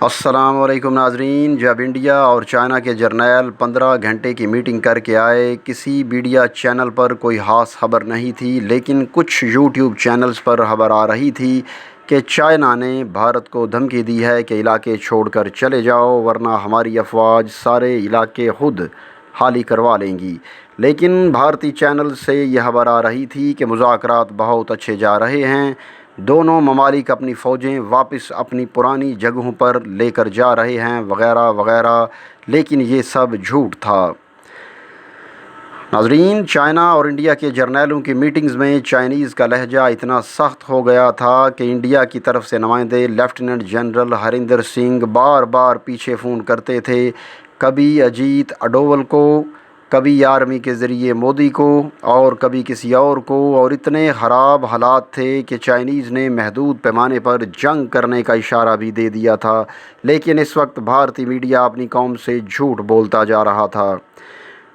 السلام علیکم ناظرین۔ جب انڈیا اور چائنا کے جرنیل 15 گھنٹے کی میٹنگ کر کے آئے، کسی میڈیا چینل پر کوئی خاص خبر نہیں تھی، لیکن کچھ یوٹیوب چینلز پر خبر آ رہی تھی کہ چائنا نے بھارت کو دھمکی دی ہے کہ علاقے چھوڑ کر چلے جاؤ ورنہ ہماری افواج سارے علاقے خود خالی کروا لیں گی۔ لیکن بھارتی چینل سے یہ خبر آ رہی تھی کہ مذاکرات بہت اچھے جا رہے ہیں، دونوں ممالک اپنی فوجیں واپس اپنی پرانی جگہوں پر لے کر جا رہے ہیں وغیرہ وغیرہ، لیکن یہ سب جھوٹ تھا۔ ناظرین، چائنا اور انڈیا کے جرنیلوں کی میٹنگز میں چائنیز کا لہجہ اتنا سخت ہو گیا تھا کہ انڈیا کی طرف سے نمائندے لیفٹیننٹ جنرل ہریندر سنگھ بار بار پیچھے فون کرتے تھے، کبھی اجیت ڈوول کو، کبھی آرمی کے ذریعے مودی کو اور کبھی کسی اور کو، اور اتنے خراب حالات تھے کہ چائنیز نے محدود پیمانے پر جنگ کرنے کا اشارہ بھی دے دیا تھا، لیکن اس وقت بھارتی میڈیا اپنی قوم سے جھوٹ بولتا جا رہا تھا۔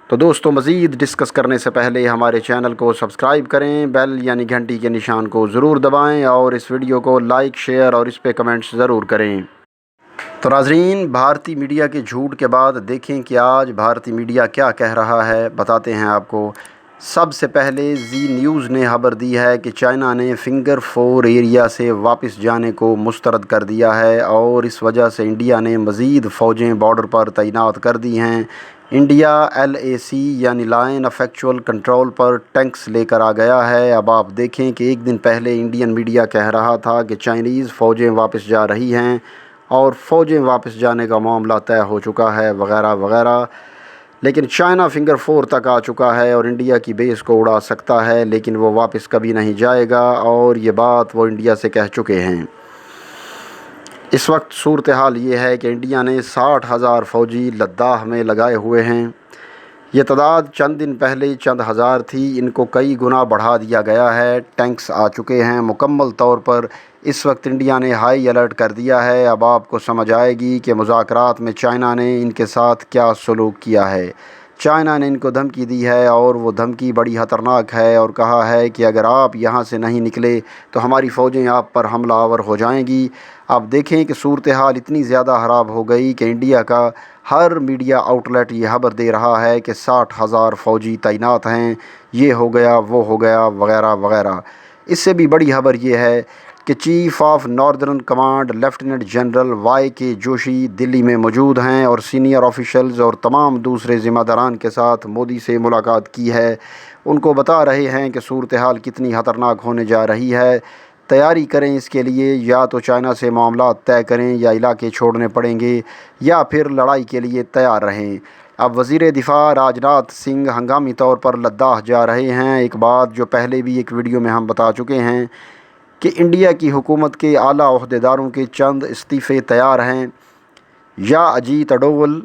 تو دوستو، مزید ڈسکس کرنے سے پہلے ہمارے چینل کو سبسکرائب کریں، بیل یعنی گھنٹی کے نشان کو ضرور دبائیں اور اس ویڈیو کو لائک، شیئر اور اس پہ کمنٹس ضرور کریں۔ تو ناظرین، بھارتی میڈیا کے جھوٹ کے بعد دیکھیں کہ آج بھارتی میڈیا کیا کہہ رہا ہے، بتاتے ہیں آپ کو۔ سب سے پہلے زی نیوز نے خبر دی ہے کہ چائنا نے فنگر 4 ایریا سے واپس جانے کو مسترد کر دیا ہے اور اس وجہ سے انڈیا نے مزید فوجیں بارڈر پر تعینات کر دی ہیں۔ انڈیا LAC یعنی line of actual control per tanks لے کر آ گیا ہے۔ اب آپ دیکھیں کہ ایک دن پہلے انڈین میڈیا کہہ رہا تھا کہ چائنیز فوجیں واپس جا رہی ہیں اور فوجیں واپس جانے کا معاملہ طے ہو چکا ہے وغیرہ وغیرہ، لیکن چائنا فنگر 4 تک آ چکا ہے اور انڈیا کی بیس کو اڑا سکتا ہے، لیکن وہ واپس کبھی نہیں جائے گا، اور یہ بات وہ انڈیا سے کہہ چکے ہیں۔ اس وقت صورتحال یہ ہے کہ انڈیا نے 60,000 فوجی لداخ میں لگائے ہوئے ہیں۔ یہ تعداد چند دن پہلے چند ہزار تھی، ان کو کئی گنا بڑھا دیا گیا ہے، ٹینکس آ چکے ہیں مکمل طور پر۔ اس وقت انڈیا نے ہائی الرٹ کر دیا ہے۔ اب آپ کو سمجھ آئے گی کہ مذاکرات میں چائنا نے ان کے ساتھ کیا سلوک کیا ہے۔ چائنا نے ان کو دھمکی دی ہے اور وہ دھمکی بڑی خطرناک ہے، اور کہا ہے کہ اگر آپ یہاں سے نہیں نکلے تو ہماری فوجیں آپ پر حملہ آور ہو جائیں گی۔ اب دیکھیں کہ صورتحال اتنی زیادہ خراب ہو گئی کہ انڈیا کا ہر میڈیا آؤٹ لیٹ یہ خبر دے رہا ہے کہ 60,000 فوجی تعینات ہیں، یہ ہو گیا، وہ ہو گیا وغیرہ وغیرہ۔ اس سے بھی بڑی خبر یہ ہے کہ chief of northern command lieutenant general YK Joshi Delhi میں موجود ہیں اور سینئر آفیشلز اور تمام دوسرے ذمہ داران کے ساتھ مودی سے ملاقات کی ہے۔ ان کو بتا رہے ہیں کہ صورتحال کتنی خطرناک ہونے جا رہی ہے، تیاری کریں اس کے لیے، یا تو چائنا سے معاملات طے کریں یا علاقے چھوڑنے پڑیں گے، یا پھر لڑائی کے لیے تیار رہیں۔ اب وزیر دفاع راجناتھ سنگھ ہنگامی طور پر لداخ جا رہے ہیں۔ ایک بات جو پہلے بھی ایک ویڈیو میں ہم بتا چکے ہیں کہ انڈیا کی حکومت کے اعلیٰ عہدیداروں کے چند استعفے تیار ہیں، یا اجیت ڈوول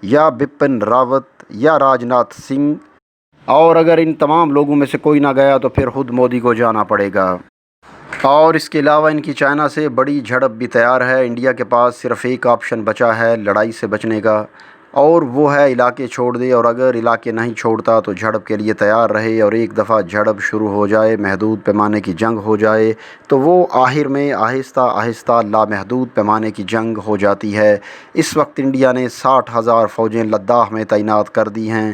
یا بپن راوت یا راجناتھ سنگھ، اور اگر ان تمام لوگوں میں سے کوئی نہ گیا تو پھر خود مودی کو جانا پڑے گا۔ اور اس کے علاوہ ان کی چائنا سے بڑی جھڑپ بھی تیار ہے۔ انڈیا کے پاس صرف ایک آپشن بچا ہے لڑائی سے بچنے کا، اور وہ ہے علاقے چھوڑ دے، اور اگر علاقے نہیں چھوڑتا تو جھڑپ کے لیے تیار رہے، اور ایک دفعہ جھڑپ شروع ہو جائے، محدود پیمانے کی جنگ ہو جائے، تو وہ آخر میں آہستہ آہستہ لامحدود پیمانے کی جنگ ہو جاتی ہے۔ اس وقت انڈیا نے 60,000 فوجیں لداخ میں تعینات کر دی ہیں،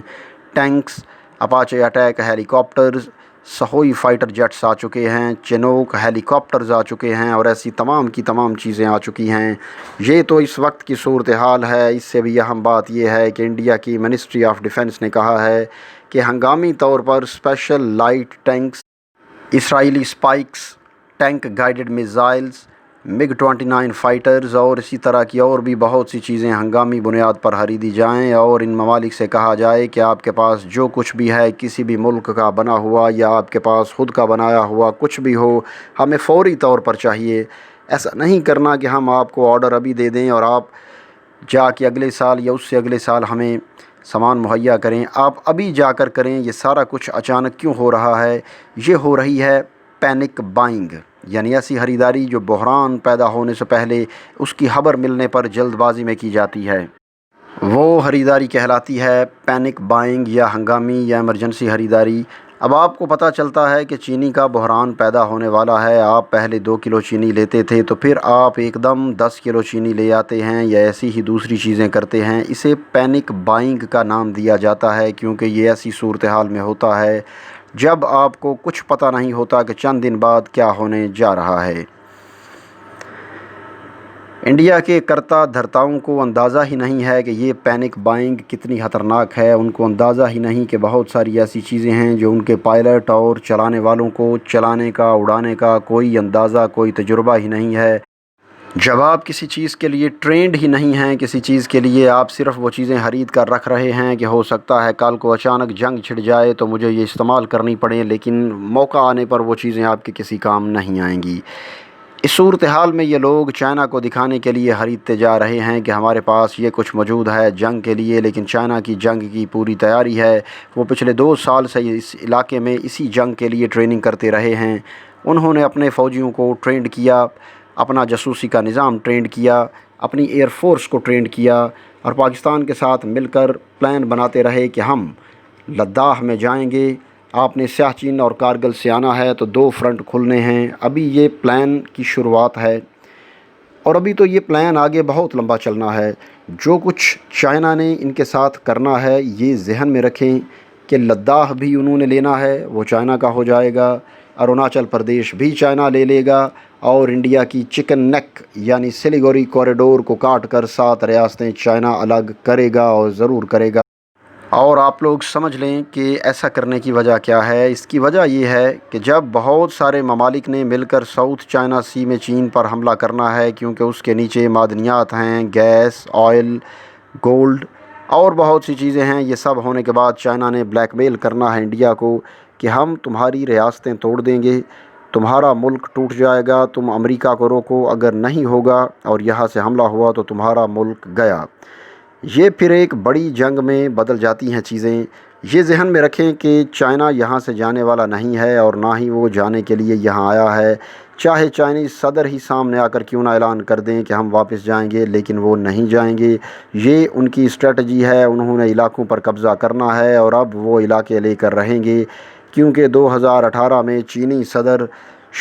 ٹینکس، اپاچے اٹیک ہیلی کاپٹرز، سخوئی فائٹر جیٹس آ چکے ہیں، چنوک ہیلی کاپٹرز آ چکے ہیں، اور ایسی تمام کی تمام چیزیں آ چکی ہیں۔ یہ تو اس وقت کی صورتحال ہے۔ اس سے بھی اہم بات یہ ہے کہ انڈیا کی منسٹری آف ڈیفنس نے کہا ہے کہ ہنگامی طور پر special light tanks, Israeli spikes, tank guided missiles, MiG-29 fighters اور اسی طرح کی اور بھی بہت سی چیزیں ہنگامی بنیاد پر خریدی جائیں، اور ان ممالک سے کہا جائے کہ آپ کے پاس جو کچھ بھی ہے، کسی بھی ملک کا بنا ہوا یا آپ کے پاس خود کا بنایا ہوا کچھ بھی ہو، ہمیں فوری طور پر چاہیے۔ ایسا نہیں کرنا کہ ہم آپ کو آرڈر ابھی دے دیں اور آپ جا کے اگلے سال یا اس سے اگلے سال ہمیں سامان مہیا کریں۔ آپ ابھی جا کر کریں۔ یہ سارا کچھ اچانک کیوں ہو رہا ہے؟ یہ ہو رہی ہے پینک بائنگ، یعنی ایسی خریداری جو بحران پیدا ہونے سے پہلے اس کی خبر ملنے پر جلد بازی میں کی جاتی ہے۔ وہ خریداری کہلاتی ہے پینک بائنگ یا ہنگامی یا ایمرجنسی خریداری۔ اب آپ کو پتہ چلتا ہے کہ چینی کا بحران پیدا ہونے والا ہے۔ آپ پہلے 2 کلو چینی لیتے تھے تو پھر آپ ایک دم 10 کلو چینی لے آتے ہیں یا ایسی ہی دوسری چیزیں کرتے ہیں۔ اسے پینک بائنگ کا نام دیا جاتا ہے، کیونکہ یہ ایسی صورتحال میں ہوتا ہے جب آپ کو کچھ پتہ نہیں ہوتا کہ چند دن بعد کیا ہونے جا رہا ہے۔ انڈیا کے کرتا دھرتاؤں کو اندازہ ہی نہیں ہے کہ یہ پینک بائنگ کتنی خطرناک ہے۔ ان کو اندازہ ہی نہیں کہ بہت ساری ایسی چیزیں ہیں جو ان کے پائلٹ اور چلانے والوں کو چلانے کا، اڑانے کا کوئی اندازہ، کوئی تجربہ ہی نہیں ہے۔ جب آپ کسی چیز کے لیے ٹرینڈ ہی نہیں ہیں، کسی چیز کے لیے آپ صرف وہ چیزیں خرید کر رکھ رہے ہیں کہ ہو سکتا ہے کل کو اچانک جنگ چھڑ جائے تو مجھے یہ استعمال کرنی پڑے، لیکن موقع آنے پر وہ چیزیں آپ کے کسی کام نہیں آئیں گی۔ اس صورتحال میں یہ لوگ چائنا کو دکھانے کے لیے خریدتے جا رہے ہیں کہ ہمارے پاس یہ کچھ موجود ہے جنگ کے لیے، لیکن چائنا کی جنگ کی پوری تیاری ہے۔ وہ پچھلے 2 سال سے اس علاقے میں اسی جنگ کے لیے ٹریننگ کرتے رہے ہیں۔ انہوں نے اپنے فوجیوں کو ٹرینڈ کیا، اپنا جاسوسی کا نظام ٹرینڈ کیا، اپنی ایئر فورس کو ٹرینڈ کیا، اور پاکستان کے ساتھ مل کر پلان بناتے رہے کہ ہم لداخ میں جائیں گے۔ آپ نے سیاچن اور کارگل سے آنا ہے تو 2 فرنٹ کھلنے ہیں۔ ابھی یہ پلان کی شروعات ہے اور ابھی تو یہ پلان آگے بہت لمبا چلنا ہے۔ جو کچھ چائنا نے ان کے ساتھ کرنا ہے یہ ذہن میں رکھیں کہ لداخ بھی انہوں نے لینا ہے، وہ چائنا کا ہو جائے گا، اروناچل پردیش بھی چائنا لے لے گا، اور انڈیا کی چکن نیک یعنی سلیگوری کوریڈور کو کاٹ کر 7 ریاستیں چائنا الگ کرے گا، اور ضرور کرے گا۔ اور آپ لوگ سمجھ لیں کہ ایسا کرنے کی وجہ کیا ہے۔ اس کی وجہ یہ ہے کہ جب بہت سارے ممالک نے مل کر ساؤتھ چائنا سی میں چین پر حملہ کرنا ہے، کیونکہ اس کے نیچے معدنیات ہیں، گیس، آئل، گولڈ اور بہت سی چیزیں ہیں، یہ سب ہونے کے بعد چائنا نے بلیک میل کرنا ہے انڈیا کو کہ ہم تمہاری ریاستیں توڑ دیں گے، تمہارا ملک ٹوٹ جائے گا، تم امریکہ کو روکو، اگر نہیں ہوگا اور یہاں سے حملہ ہوا تو تمہارا ملک گیا۔ یہ پھر ایک بڑی جنگ میں بدل جاتی ہیں چیزیں۔ یہ ذہن میں رکھیں کہ چائنا یہاں سے جانے والا نہیں ہے اور نہ ہی وہ جانے کے لیے یہاں آیا ہے، چاہے چائنیز صدر ہی سامنے آ کر کیوں نہ اعلان کر دیں کہ ہم واپس جائیں گے، لیکن وہ نہیں جائیں گے۔ یہ ان کی اسٹریٹجی ہے، انہوں نے علاقوں پر قبضہ کرنا ہے اور اب وہ علاقے لے کر رہیں گے، کیونکہ 2018 میں چینی صدر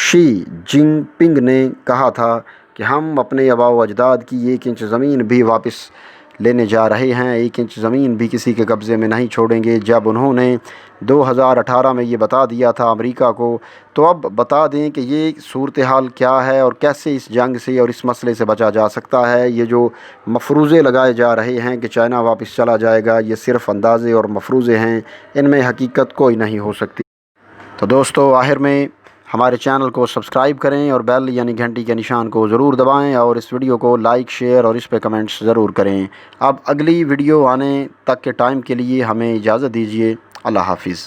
شی جن پنگ نے کہا تھا کہ ہم اپنے آباء و اجداد کی 1 انچ زمین بھی واپس لینے جا رہے ہیں، 1 انچ زمین بھی کسی کے قبضے میں نہیں چھوڑیں گے۔ جب انہوں نے 2018 میں یہ بتا دیا تھا امریکہ کو، تو اب بتا دیں کہ یہ صورتحال کیا ہے اور کیسے اس جنگ سے اور اس مسئلے سے بچا جا سکتا ہے۔ یہ جو مفروضے لگائے جا رہے ہیں کہ چائنا واپس چلا جائے گا، یہ صرف اندازے اور مفروضے ہیں، ان میں حقیقت کوئی نہیں ہو سکتی۔ تو دوستو، آخر میں ہمارے چینل کو سبسکرائب کریں اور بیل یعنی گھنٹی کے نشان کو ضرور دبائیں، اور اس ویڈیو کو لائک، شیئر اور اس پہ کمنٹس ضرور کریں۔ اب اگلی ویڈیو آنے تک کے ٹائم کے لیے ہمیں اجازت دیجیے۔ اللہ حافظ۔